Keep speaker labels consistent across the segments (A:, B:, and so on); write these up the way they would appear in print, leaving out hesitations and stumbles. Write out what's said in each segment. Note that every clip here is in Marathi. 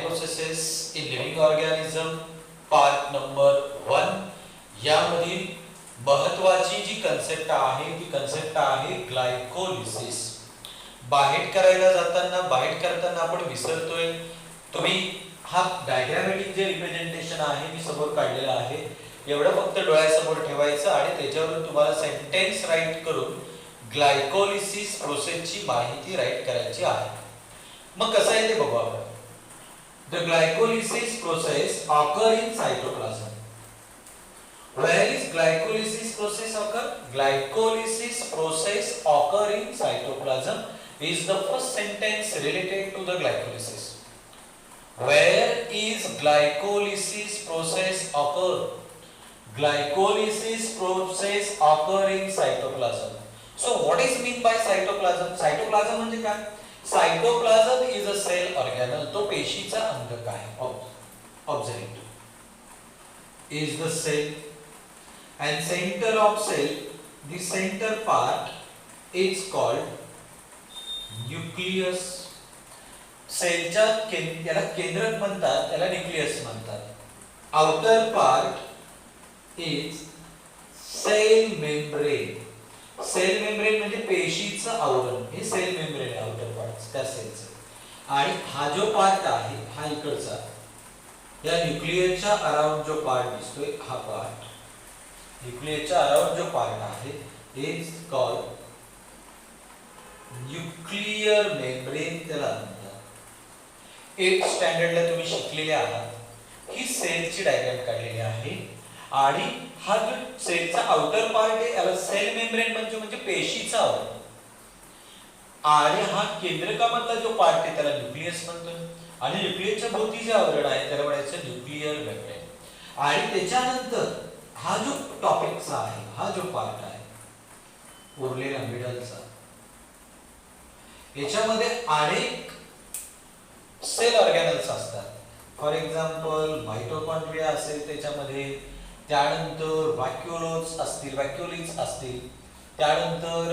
A: Processes in living organism part number 1 यामधील महत्त्वाची जी कन्सेप्ट आहे ती कन्सेप्ट आहे ग्लायकोलिसिस. बाहेर करायला जाताना बाहेर करताना आपण विसरतोय. तुम्ही हा डायग्रामॅटिक जे रिप्रेझेंटेशन आहे मी समोर काढलेलं आहे एवढं फक्त डोळ्यासमोर ठेवायचं आणि त्याच्यावरून तुम्हाला सेंटेन्स राईट करून ग्लायकोलिसिस प्रोसेसची माहिती राईट करायची आहे. मग कसं आहे ते बघू आपण. The glycolysis process occur in cytoplasm. Where is glycolysis process occur? Glycolysis process occur in cytoplasm is the first sentence related to the glycolysis. Where is glycolysis process occur? Glycolysis process occur in cytoplasm. So what is mean by cytoplasm? Cytoplasm म्हणजे काय? Cytoplasm is a cell organelle. तो पेशीचा अंगक आहे. Observe. Is the cell and center of cell. The center part is called nucleus. सेलच्या याला केंद्रक म्हणतात, त्याला न्यूक्लियस म्हणतात. Outer part is cell membrane. Cell membrane म्हणजे पेशीचं आवरण. हे सेल मेम्ब्रेन आहे आउटर पार्ट त्या सेलचं. आणि हा जो पार्ट आहे हा इकडचा या न्यूक्लियसच्या अराउंड जो पार्ट दिसतोय हा पार्ट न्यूक्लियसच्या अराउंड जो पार्ट आहे इज कॉल्ड न्यूक्लियर मेम्ब्रेन त्याला म्हणतात. 8th स्टँडर्डला तुम्ही शिकलेले आहात. ही सेलची डायग्राम काढलेली आहे आणि हा जो सेलचा आउटर पार्ट आहे याला सेल मेम्ब्रेन म्हणजे पेशीचा आवरण. आणि हा केंद्रकामधला जो पार्ट आहे त्याला न्यूक्लियस म्हणतो. आणि न्यूक्लियसच्या भोवती जे आवरण आहे त्याला म्हणायचं न्यूक्लियर मेम्ब्रेन. आणि त्याच्यानंतर हा जो टॉपिकचा आहे हा जो पार्ट आहे उरलेला मिडलचा याच्यामध्ये अनेक सेल ऑर्गॅनल्स असतात. फॉर एक्झाम्पल माइटोकॉन्ड्रिया असेल त्याच्यामध्ये, त्यानंतर व्हॅक्युलोज असतील, व्हॅक्युलिज असतील, त्यानंतर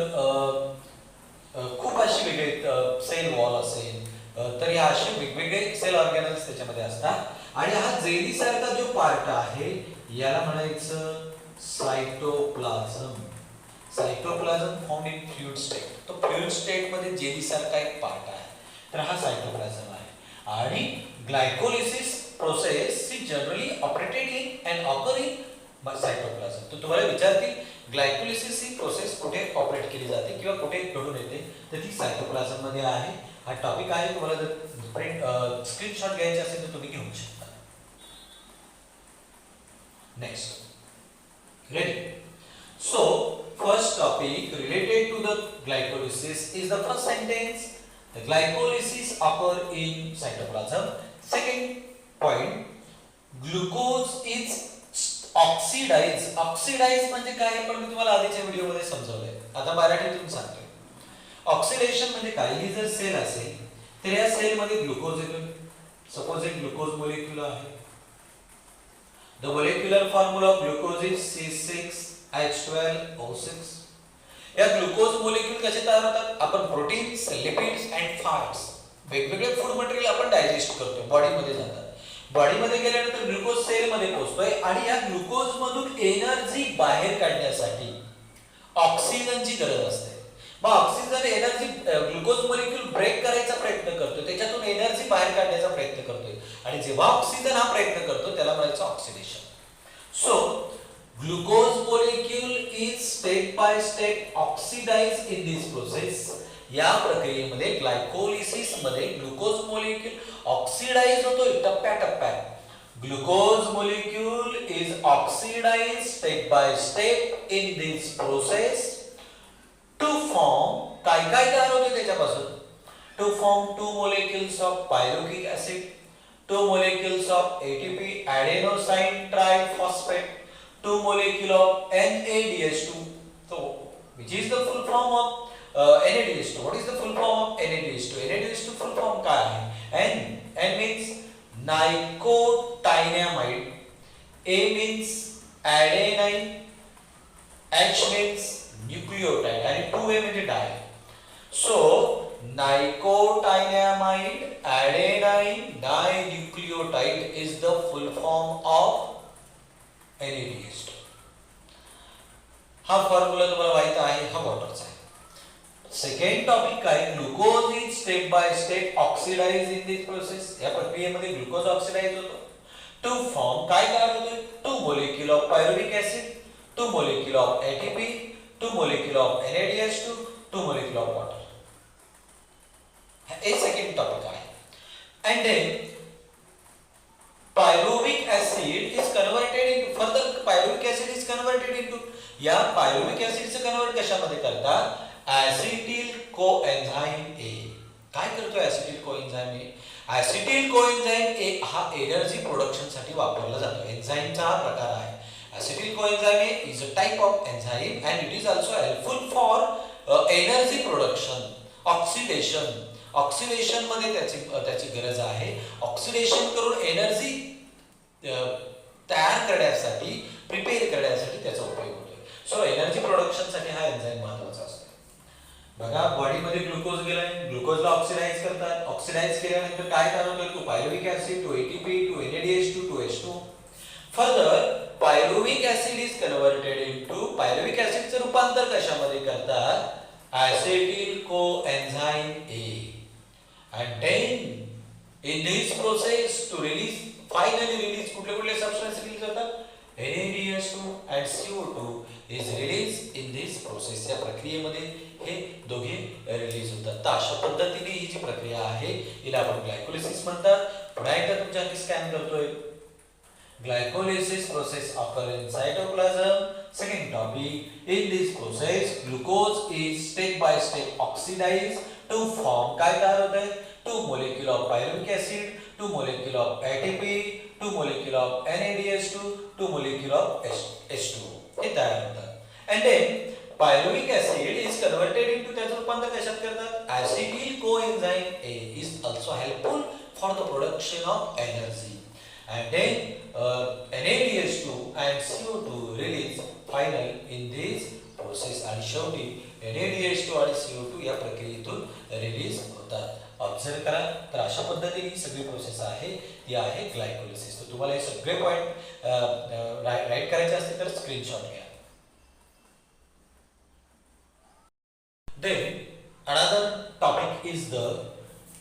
A: खूप अशी वेगळे सेल वॉल असेल. तर या असे वेगवेगळे सेल ऑर्गॅनल्स त्याच्यामध्ये असतात. आणि हा जेली सारखा जो पार्ट आहे याला म्हणायचं cytoplasm. Cytoplasm found in fluid state. तो फ्लुइड स्टेट मध्ये जेली सारखा एक पार्ट आहे. तर हा सायटोप्लाझम आहे. आणि glycolysis process he generally operated in and occur in cytoplasm. तर तुम्हाला विचारतील ग्लायकोलिसिस ही प्रोसेस कुठे ऑपरेट केली जाते किंवा कुठे घडून येते, तर ती सायटोप्लाझम मध्ये आहे. हा टॉपिक आहे. तुम्हाला जर प्रिंट स्क्रीनशॉट घ्यायचे असेल तर तुम्ही घेऊ शकता. Next ready. So first topic related to the glycolysis is the first sentence. The glycolysis occur in cytoplasm. Second point, glucose is oxidized. Oxidized म्हणजे काय पण मी तुम्हाला आधीच्या व्हिडिओ मध्ये समजावलंय. आता मराठीतून सांगतोय. ऑक्सिडेशन म्हणजे काय? ही जर सेल असेल तर या सेल मध्ये ग्लुकोज येतो. सपोज एक ग्लुकोज मॉलिक्यूल आहे. The molecular formula of glucose is C6H12O6. या ग्लुकोज मॉलिक्यूल कसे तयार होतात? आपण प्रोटीन्स, लिपिड्स अँड फॅट्स वेगवेगळे फूड मटेरियल आपण डायजेस्ट करतो, बॉडीमध्ये जातात. बॉडीमध्ये गेल्यानंतर ग्लुकोज सेलमध्ये पोहोचतोय आणि या ग्लुकोज मधून एनर्जी बाहेर काढण्यासाठी ऑक्सिजनची गरज असते. मग oxygen energy glucose molecule break करायचा प्रयत्न करतो, त्याच्यातून एनर्जी बाहेर काढण्याचा प्रयत्न करतोय. आणि जेव्हा ऑक्सिजन हा प्रयत्न करतो त्याला म्हणायचं oxidation. So glucose molecule is step by step oxidized in this process. या प्रक्रियेमध्ये ग्लायकोलिसिस मध्ये ग्लुकोज मॉलिक्यूल ऑक्सिडाइज होतोय टप्प्याटप्प्यात. Glucose molecule is oxidise step by step in this process to form काय काय तयार होते त्याच्यापासून. To form 2 molecules of pyruvic acid, 2 molecules of ATP adenosine triphosphate, 2 molecule of NADH2. So which is the full form of NADH2? What is the full form of NADH2? NADH2 full form काय आहे? N means nicotinamide, A means adenine, H means nucleotide आणि 2A म्हणजे डाय. So nicotinamide adenine dinucleotide is the full form of NADH2. हा फॉर्म्युला तुम्हाला माहित आहे, हा वॉटरचा आहे. सेकंड टॉपिक काय, glucose is step by step oxidise in this process. या प्रक्रियेमध्ये ग्लुकोज ऑक्सिडाइज होतो टू फॉर्म काय तयार होते, 2 molecule of pyruvic acid, 2 molecule of ATP, 2 molecule of NADH2, 2 molecule of water. हे सेकंड टॉपिक आहे. And then pyruvic acid is converted into, further pyruvic acid is converted into, या pyruvic acid चे कन्वर्ट कशामध्ये करतात, acetyl coenzyme A. काय करतो acetyl coenzyme A? acetyl coenzyme A हा एनर्जी प्रोडक्शन साठी वापरला जातो. एन्झाइमचा हा प्रकार आहे. acetyl coenzyme A is a type of enzyme and it is also helpful for energy production, oxidation. Oxidation मध्ये त्याची गरज आहे. ऑक्सिडेशन करून एनर्जी तयार करण्यासाठी, प्रिपेअर करण्यासाठी त्याचा उपयोग होतो. सो एनर्जी प्रोडक्शन साठी हा एन्झाइम महत्त्वाचा असतो. बघा बॉडीमध्ये ग्लुकोज गेलाय, ग्लुकोजला ऑक्सिडाइज करतात. ऑक्सिडाइज केल्यानंतर काय तयार होतं, two pyruvic acid, two ATP, two NADH2, two H2. Further pyruvic acid is converted into, pyruvic ऍसिडचं रूपांतर कशामध्ये करतात, acetyl coenzyme A. And then in this process to release, finally release कुठले substance release होतात, NADH2 and CO2 is released in this process. या प्रक्रियेमध्ये हे दोघे रिलीज होतात. तर अशा पद्धतीने ही जी प्रक्रिया आहे हिला आपण ग्लायकोलिसिस म्हणतात. पुन्हा एकदा तुमच्यासाठी स्कॅन करतोय. Glycolysis process occur in cytoplasm. Second topic, in this process glucose is step by step oxidized to form काय तयार होत आहे, 2 molecule of pyruvic acid, 2 molecule of ATP, 2 molecule of NADH2, 2 molecule of H2 हे तयार होतात. And then pyruvic acid is converted into, त्याचं रूपांतर कशात करतात, acetyl coenzyme A is also helpful for the production of energy. And then NADH2 and CO2 release final in this process. आणि शेवटी NADH2 आणि CO2 या प्रक्रियेतून रिलीज होतात. ऑब्झर्व करा. तर अशा पद्धतीने ही सगळी प्रोसेस आहे ती आहे ग्लायकोलिसिस. तर तुम्हाला हे सगळे पॉइंट राईट करायचे असतील तर स्क्रीनशॉट घ्या. Then another topic is the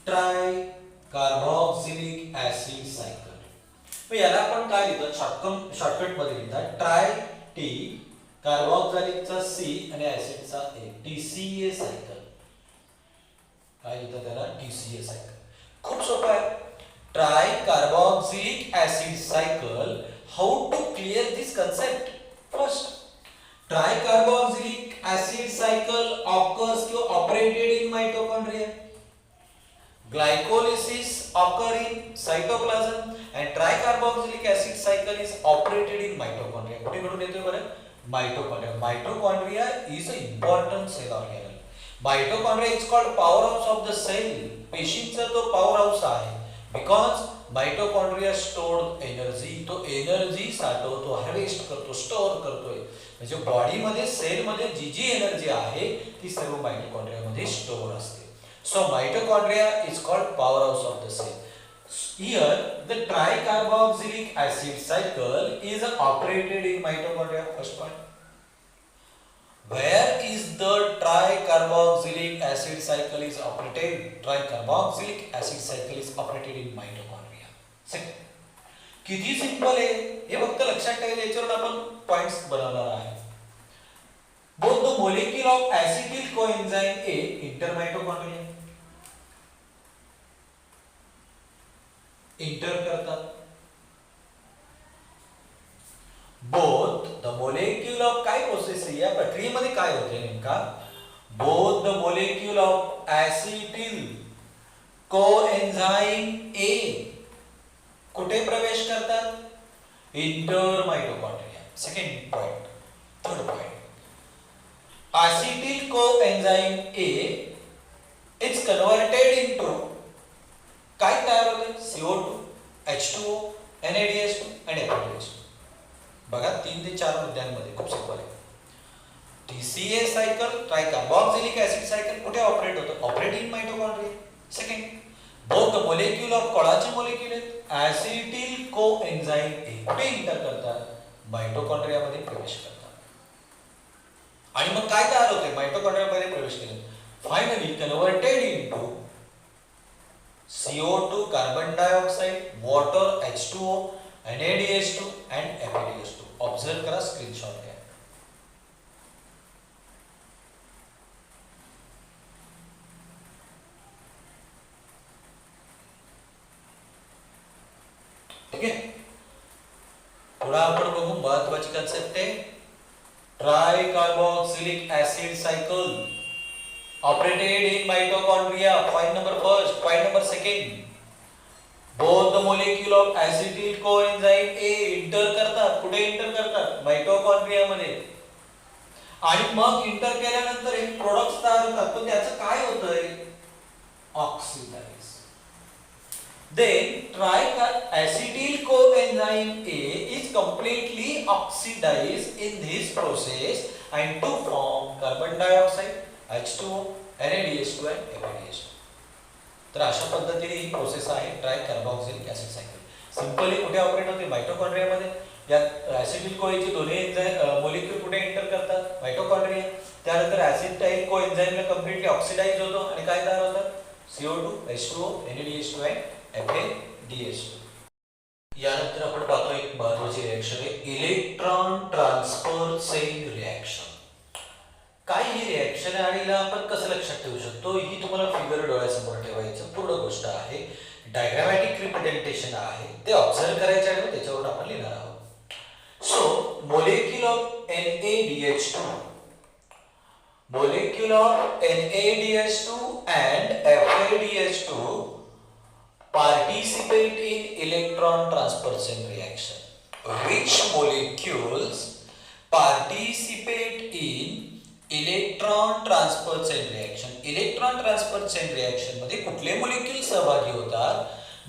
A: tricarboxylic acid cycle. याला आपण काय लिहितो, शॉर्टकट मध्ये लिहितात ट्राय टी, कार्बोक्सिलिकचा C आणि ऍसिडचा A, TCA सायकल. काय लिहितात त्याला, TCA सायकल. खूप सोपं आहे. Tricarboxylic acid cycle. How to clear this concept. First, tricarboxylic acid cycle occurs किंवा operated in mitochondria. Glycolysis occur in cytoplasm and tricarboxylic acid cycle is operated in mitochondria. कुठे घडून येतोय बरं, mitochondria. Mitochondria is an important cell organelle. Mitochondria is called powerhouse of the cell. पेशींचा तो powerhouse आहे. Because mitochondria stored energy, तो एनर्जी साठवतो, हार्वेस्ट करतो, स्टोअर करतोय. म्हणजे बॉडी मध्ये, सेल मध्ये जी एनर्जी आहे ती सर्व माइटोकॉन्ड्रिया मध्ये स्टोअर असते. So mitochondria is called powerhouse of the cell. Here the tricarboxylic acid cycle is operated in mitochondria. First point. Where is the tricarboxylic acid cycle is operated? Tricarboxylic acid cycle is operated in mitochondria. Second. किती सिंपल आहे हे फक्त लक्षात ठेवायला, याच्यावर आपण पॉइंट्स बनवणार आहे. Both the molecule of acetyl coenzyme A enter mitochondria. Enter करतात. बोथ द मोलेक्युल ऑफ, काय प्रोसेस आहे या प्रक्रियेमध्ये, काय होते नेमका, both the molecule of acetyl coenzyme A कुठे प्रवेश करतात, enter mitochondria. Second point. Third point, acetyl coenzyme A is converted into, काय तयार होते, CO2, H2O, NADH2 आणि NADH2. बघा 3 ते 4 मुद्द्यांमध्ये खूप सिंपल आहे. TCA सायकल ट्रायकार्बोक्सिलिक ऍसिड सायकल कुठे ऑपरेट होतं? Operate in mitochondria. Second, both the molecule of कोणाचे मोलेक्यूल आहेत? ऍसिटिल कोएन्झाइम ए कुठे इंटर करतात? माइटोकॉन्ड्रियामध्ये प्रवेश करतात. आणि मग काय तयार होते? माइटोकॉन्ड्रियामध्ये प्रवेश केले finally converted into CO2 carbon dioxide, water H2O, NaDH2 and FADH2. Observe करा, स्क्रीनशॉट घ्या. ठीक आहे. पुढे आपण बघू महत्वाची कन्सेप्ट आहे tricarboxylic acid cycle operated in mitochondria. Point number first. Point number second. Both the molecule of acetyl coenzyme A inter करतात. कुठे इंटर करतात? माइटोकॉन्ड्रिया मध्ये. आणि मग इंटर केल्यानंतर एक प्रोडक्ट तयार होतात. पण त्याचं काय होतंय? Oxidise. Then triacetyl coenzyme A is completely oxidized in this process and to form carbon dioxide, H2O, NaDH2 and FADH2. तर अशा पद्धतीने ही प्रोसेस आहे ट्रायकार्बोक्सिलिक ऍसिड सायकल. सिंपली कुठे ऑपरेट होते? माइटोकॉन्ड्रियामध्ये. या ऍसिटिल कोएचे दोन्ही मोलेक्यूल कुठे एंटर करतात? माइटोकॉन्ड्रिया. त्यानंतर ऍसिटाइल कोएन्झाइमला कंप्लीटली ऑक्सिडाइज होतो आणि काय तयार होतात? CO2, H2O, NaDH2 and FADH2. यानंतर आपण पाहतो एक महत्त्वाची रिएक्शन आहे इलेक्ट्रॉन ट्रान्सफर चेन रिएक्शन. काय ही रिएक्शन आहे आणि हिला आपण कसं लक्षात ठेवू शकतो? ही तुम्हाला फिगर डोळ्यासमोर ठेवायचं पूर्ण गोष्ट आहे. डायग्रामॅटिक रिप्रेझेंटेशन आहे, ते ऑब्झर्व करायचे आहे, त्याच्यावर आपण लिहिणार आहोत. So molecule of NaDH2, molecule of NaDH2 and FADH2 participate in electron transfer chain reaction. Which molecules participate in electron transfer chain reaction? Electron transfer chain reaction मध्ये कुठले मोलेक्यूल सहभागी होतात?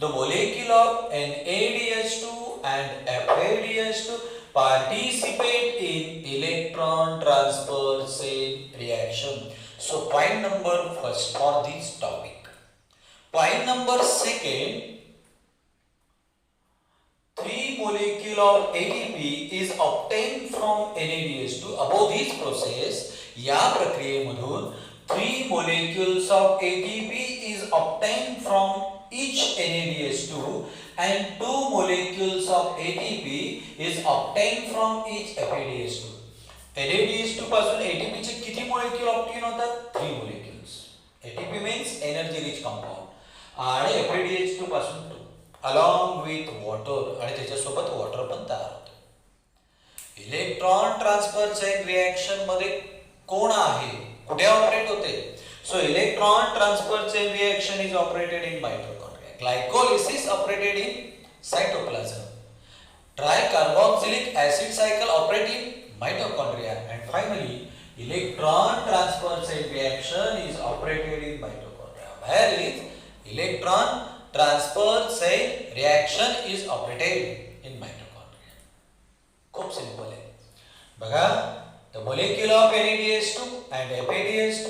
A: The molecule of NaDH2 and FADH2 participate in electron transfer chain reaction. So point number first for this topic. Point number second, 3 molecule of ATP is obtained from NaDH2. Above this process, या प्रक्रियेमधून 3 molecules of ATP is obtained from each NaDH2 and 2 molecules of ATP is obtained from each FADH2. NaDH2 पासून ATP चे किती मोलेक्यूल ऑब्टेन होतात? 3 molecules. ATP means energy rich compound. आणि FADH2 पासून 2 along with water आणि त्याच्यासोबत वॉटर पण तयार होतं. इलेक्ट्रॉन ट्रान्सफर चेन रिएक्शन मध्ये कोण आहे? कुठे ऑपरेट होते? So electron transfer chain reaction is operated in mitochondria. Glycolysis operated in cytoplasm. Tricarboxylic acid cycle operate in mitochondria and finally electron transfer chain reaction is operated in mitochondria. Where is electron transfer chain reaction is operated in mitochondria. खूप सिंपल आहे. बघा, the molecule of NaDH2 and FADH2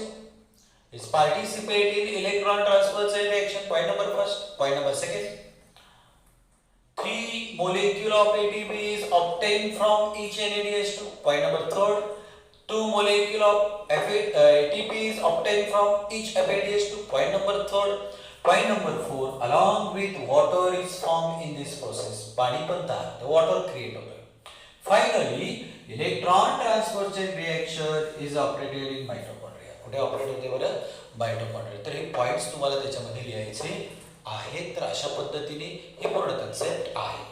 A: is participate in electron transfer chain reaction. Point number first. Point number second, 3 molecule of ATP is obtained from each NaDH2. Point number third, 2 molecule of ATP is obtained from each FADH2. Point number third. Point number 4, along with water is formed in this process. पाणी पण तयार, the water create होतं. Finally, electron transfer chain reaction is operated in mitochondria. कुठे ऑपरेट होते बरं? माइटोकॉन्ड्रिया. तर हे पॉइंट्स तुम्हाला त्याच्यामध्ये लिहायचे आहेत. तर अशा पद्धतीने हे पूर्ण कन्सेप्ट आहे.